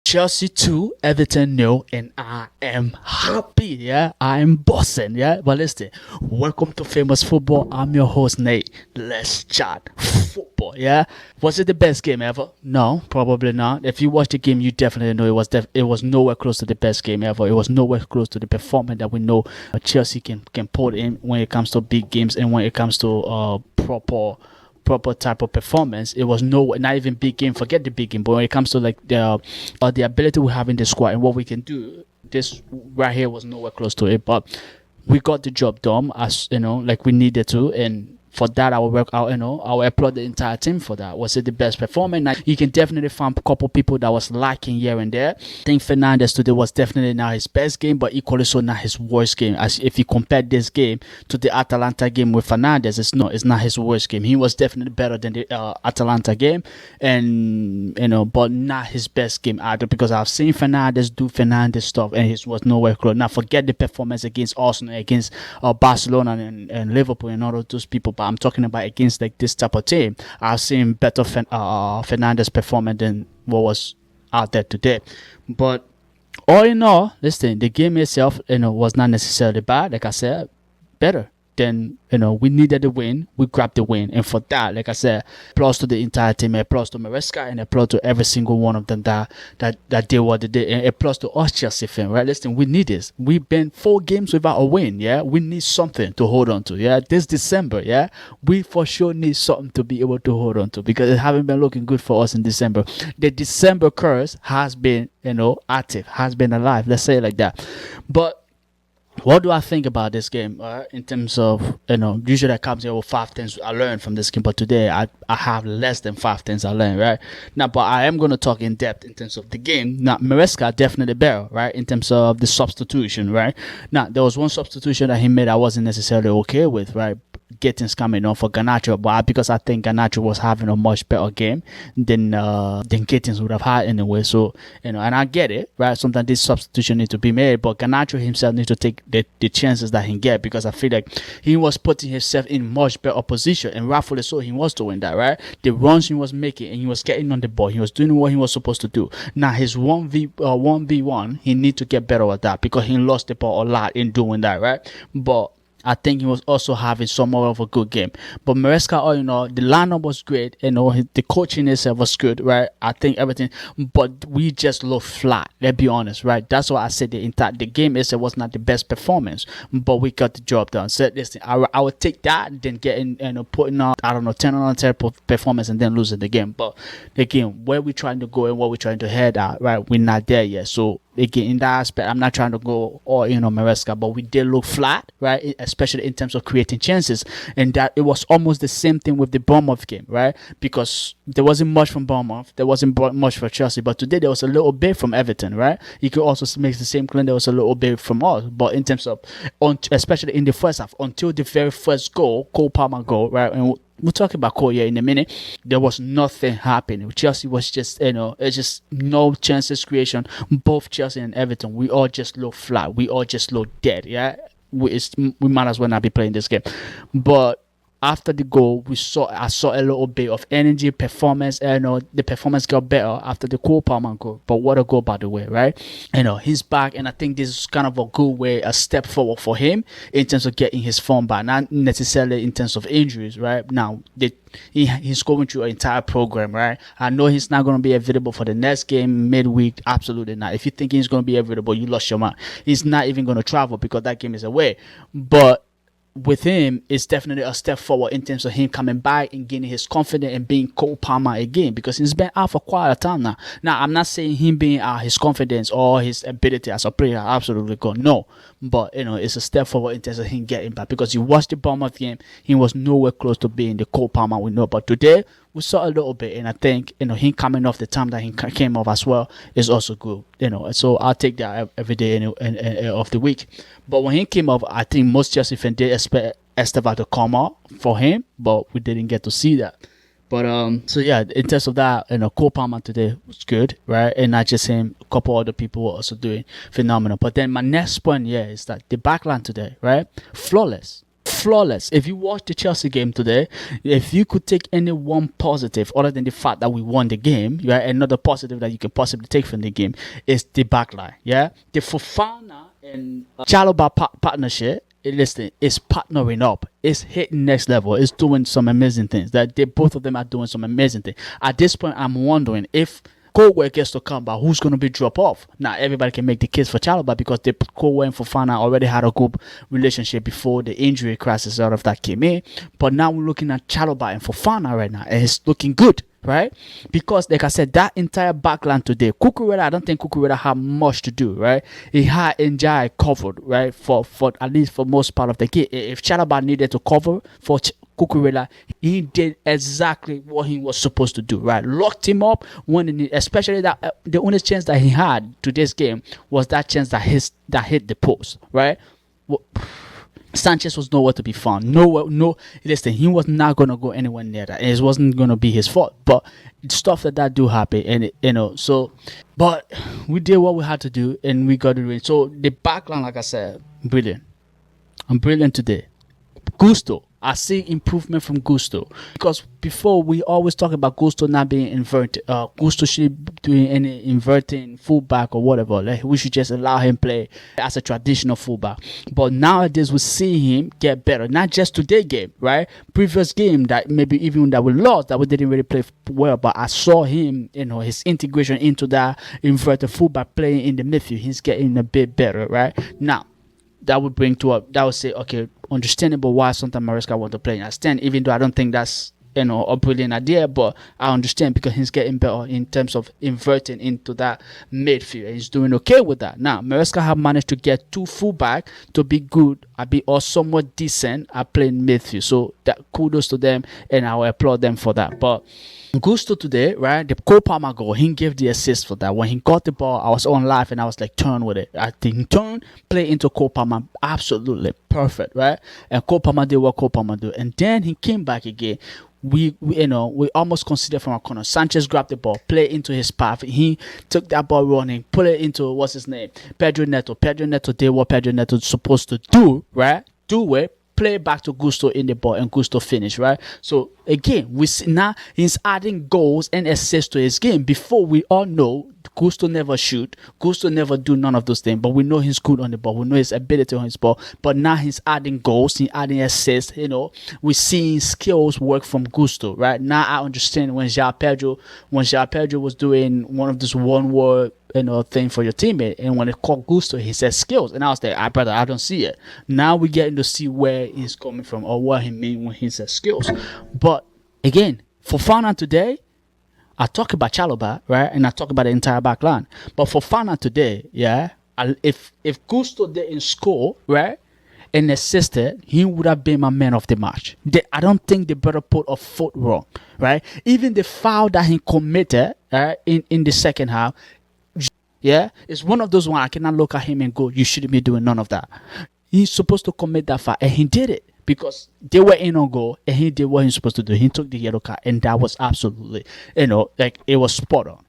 Chelsea 2, Everton 0, and I am happy, yeah? I am bossing, yeah? But listen, welcome to Famous Football. I'm your host, Nate. Let's chat football, yeah? Was it the best game ever? No, probably not. If you watch the game, you definitely know it was nowhere close to the best game ever. It was nowhere close to the performance that we know Chelsea can put in when it comes to big games and when it comes to proper type of performance. It was not even big game, forget the big game, but when it comes to like the ability we have in the squad and what we can do, this right here was nowhere close to it. But we got the job done, as you know, like we needed to, and for that I will work out, I will applaud the entire team for that. Was it the best performance? Now, you can definitely find a couple people that was lacking here and there. I think Fernandes today was definitely not his best game, but equally so not his worst game. As if you compare this game to the Atalanta game with Fernandes, it's not his worst game. He was definitely better than the Atalanta game, and but not his best game either, because I've seen Fernandes do Fernandes stuff and his was nowhere close. Now forget the performance against Arsenal, against Barcelona and Liverpool and all of those people, but I'm talking about against like this type of team. I've seen better Fernandes performance than what was out there today. But all in all, listen, the game itself, was not necessarily bad. Like I said, better. Then we needed the win. We grabbed the win, and for that, like I said, applause to the entire team, applause to Maresca, and applause to every single one of them that did what they did, and applause to us Chelsea fans. Right? Listen, we need this. We've been 4 games without a win. Yeah, we need something to hold on to. Yeah, this December. Yeah, we for sure need something to be able to hold on to, because it haven't been looking good for us in December. The December curse has been active, has been alive. Let's say it like that. But what do I think about this game in terms of, usually I come here with 5 things I learned from this game, but today I have less than 5 things I learned, right? Now, but I am going to talk in depth in terms of the game. Now, Maresca definitely better, right, in terms of the substitution, right? Now, there was one substitution that he made I wasn't necessarily okay with, right? Gittins coming on for Garnacho, but because I think Garnacho was having a much better game than Gittins would have had anyway. So and I get it, right? Sometimes this substitution need to be made, but Garnacho himself needs to take the chances that he get, because I feel like he was putting himself in much better position, and rightfully so. He was doing that, right? The runs he was making, and he was getting on the ball. He was doing what he was supposed to do. Now his 1v1, he need to get better at that, because he lost the ball a lot in doing that, right? But I think he was also having somewhat of a good game. But Maresca, the lineup was great. The coaching itself was good, right? I think everything, but we just looked flat. Let's be honest, right? That's why I said the game itself was not the best performance, but we got the job done. So listen, I would take that than getting putting out 10 on 10 performance and then losing the game. But again, where we trying to go and what we're trying to head at, right? We're not there yet. So again, in that aspect, I'm not trying to go all Maresca, but we did look flat, right? Especially in terms of creating chances, and that it was almost the same thing with the Bournemouth game, right? Because there wasn't much from Bournemouth, there wasn't much for Chelsea, but today there was a little bit from Everton, right? You could also make the same claim there was a little bit from us, but in terms of, especially in the first half, until the very first goal, Cole Palmer goal, right? And we'll talk about Cole here in a minute. There was nothing happening. Chelsea was just, it's just no chances creation. Both Chelsea and Everton, we all just look flat. We all just look dead. Yeah, we might as well not be playing this game. But after the goal, I saw a little bit of energy, performance. The performance got better after the Cole Palmer goal. But what a goal, by the way, right? He's back, and I think this is kind of a good way, a step forward for him in terms of getting his form back, not necessarily in terms of injuries, right? Now, he's going through an entire program, right? I know he's not going to be available for the next game midweek. Absolutely not. If you think he's going to be available, you lost your mind. He's not even going to travel because that game is away. But with him, it's definitely a step forward in terms of him coming back and gaining his confidence and being Cole Palmer again, because he's been out for quite a time now. Now, I'm not saying him being out his confidence or his ability as a player absolutely gone. No, but it's a step forward in terms of him getting back, because you watched the Bournemouth game, he was nowhere close to being the Cole Palmer we know. But today, we saw a little bit, and I think him coming off the time that he came off as well is also good. So I'll take that every day of the week. But when he came off, I think most Chelsea fans did expect Esteva to come out for him, but we didn't get to see that. But so yeah, in terms of that, Cole Palmer today was good, right? And not just him, a couple other people were also doing phenomenal. But then my next point, is that the backline today, right? Flawless. flawless. If you watch the Chelsea game today, if you could take any one positive other than the fact that we won the game, yeah, another positive that you can possibly take from the game is the backline. Yeah, the Fafona and Challobah partnership. Listen, it's partnering up. It's hitting next level. It's doing some amazing things. That they both of them are doing some amazing things. At this point, I'm wondering if Colwell gets to come back, who's going to be drop off? Now, everybody can make the case for Challobah because Colwell and Fofana already had a good relationship before the injury crisis out of that came in. But now we're looking at Challobah and Fofana right now, and it's looking good, right? Because, like I said, that entire backline today, CUCU, I don't think CUCU had much to do, right? He had Njai covered, right? For at least for most part of the game. If Challobah needed to cover for CUCU, he did exactly what he was supposed to do, right? Locked him up when, especially that the only chance that he had to this game was that chance that hit the post, right? Sanchez was nowhere to be found. Listen, he was not gonna go anywhere near that. It wasn't gonna be his fault. But stuff that do happen, and so, but we did what we had to do, and we got the win. So the backline, like I said, brilliant. I'm brilliant today. Gusto. I see improvement from Gusto because before we always talk about Gusto not being inverted. Gusto should be doing any inverting fullback or whatever. Like we should just allow him play as a traditional fullback. But nowadays we see him get better. Not just today game, right? Previous game that maybe even that we lost, that we didn't really play well. But I saw him, his integration into that inverted fullback playing in the midfield. He's getting a bit better, right? Now that would bring to up. That would say okay. Understandable why sometimes Maresca want to play in a stand, even though I don't think that's a brilliant idea, but I understand because he's getting better in terms of inverting into that midfield, and he's doing okay with that. Now Maresca have managed to get two fullback to be good, or somewhat decent at playing midfield, so that kudos to them, and I will applaud them for that. But Gusto today, right? The Cole Palmer goal, he gave the assist for that. When he got the ball, I was on live and I was like, turn with it. I think turn, play into Cole Palmer, absolutely perfect, right? And Cole Palmer did what Cole Palmer do, and then he came back again. We almost considered from our corner. Sanchez grabbed the ball, play into his path. He took that ball running, put it into what's his name, Pedro Neto. Pedro Neto did what Pedro Neto is supposed to do, right? Do it. Play back to Gusto in the ball, and Gusto finish, right? So again, we see now he's adding goals and assists to his game. Before, we all know Gusto never shoot, Gusto never do none of those things, but we know he's good on the ball, we know his ability on his ball. But now he's adding goals, he's adding assists. We're seeing skills work from Gusto, right? Now I understand when João Pedro was doing one of those one word thing for your teammate, and when it called Gusto, he said skills, and I was like, brother, I don't see it. Now we're getting to see where he's coming from or what he mean when he says skills. But again, Fofana today, I talk about Challobah, right, and I talk about the entire back line. But Fofana today, yeah, if Gusto didn't score, right, and assisted, he would have been my man of the match. I don't think they better put a foot wrong, right? Even the foul that he committed in the second half, yeah, it's one of those ones I cannot look at him and go, you shouldn't be doing none of that. He's supposed to commit that foul, and he did it because they were in on goal, and he did what he's supposed to do. He took the yellow card, and that was absolutely, like it was spot on.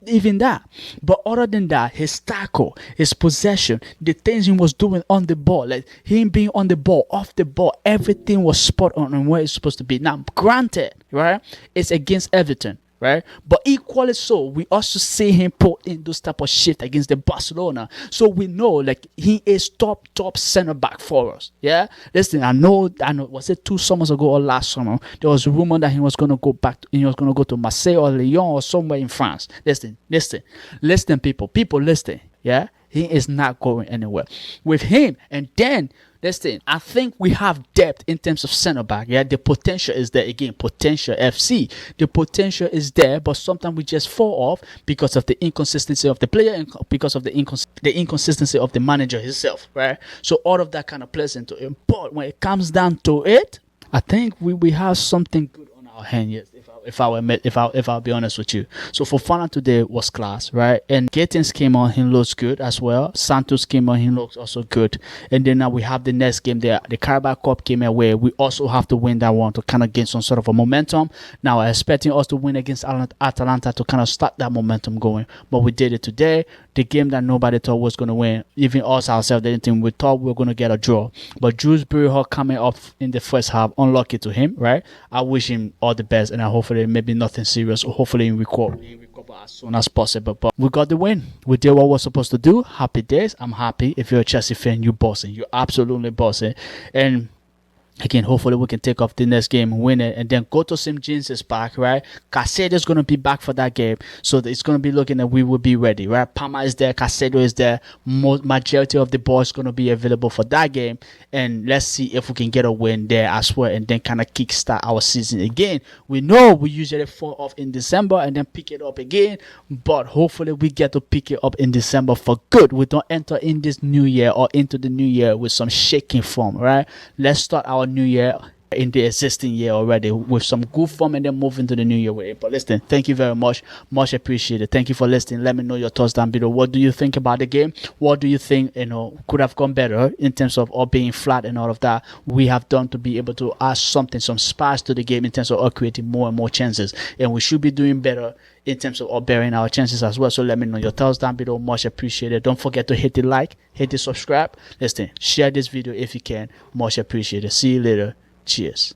Even that. But other than that, his tackle, his possession, the things he was doing on the ball, like him being on the ball, off the ball, everything was spot on and where it's supposed to be. Now, granted, right, it's against Everton. Right, but equally so, we also see him put in those type of shit against the Barcelona. So we know, like, he is top center back for us. Yeah, listen, I know. Was it 2 summers ago or last summer? There was a rumor that he was gonna go back. He was gonna go to Marseille or Lyon or somewhere in France. Listen, people, listen. Yeah, he is not going anywhere with him. And then, listen, I think we have depth in terms of center back. Yeah, the potential is there. Again, potential FC. The potential is there, but sometimes we just fall off because of the inconsistency of the player and because of the inconsistency of the manager himself. Right. So all of that kind of plays into it. But when it comes down to it, I think we have something good on our hand. Yes, if I'll be honest with you. So Fafona today was class, right? And Gatins came on, he looks good as well. Santos came on, he looks also good. And then now we have the next game there. The Carabao Cup came away. We also have to win that one to kind of gain some sort of a momentum. Now I'm expecting us to win against Atalanta to kind of start that momentum going. But we did it today. The game that nobody thought was going to win, even us ourselves, didn't think we thought we were going to get a draw. But Dewsbury Hall coming up in the first half, unlucky to him, right? I wish him all the best, and I hopefully maybe nothing serious, or hopefully he recover as soon as possible. But we got the win. We did what we're supposed to do. Happy days. I'm happy. If you're a Chelsea fan, you're bossing. You're absolutely bossing. And again, hopefully we can take off the next game, win it, and then go to St. James is back, right? Casado's going to be back for that game, so it's going to be looking that we will be ready, right? Palmer is there, Casado is there, majority of the boys going to be available for that game, and let's see if we can get a win there as well, and then kind of kickstart our season again. We know we usually fall off in December and then pick it up again, but hopefully we get to pick it up in December for good. We don't enter in this new year or into the new year with some shaking form, right? Let's start our new year in the existing year already with some good form and then move into the new year with it. But listen, thank you very much appreciated. Thank you for listening. Let me know your thoughts down below. What do you think about the game? What do you think could have gone better in terms of all being flat and all of that we have done to be able to add some spice to the game in terms of creating more and more chances, and we should be doing better in terms of bearing our chances as well. So let me know your thoughts down below. Much appreciated. Don't forget to hit the like, hit the subscribe. Listen, share this video if you can. Much appreciated. See you later. Cheers.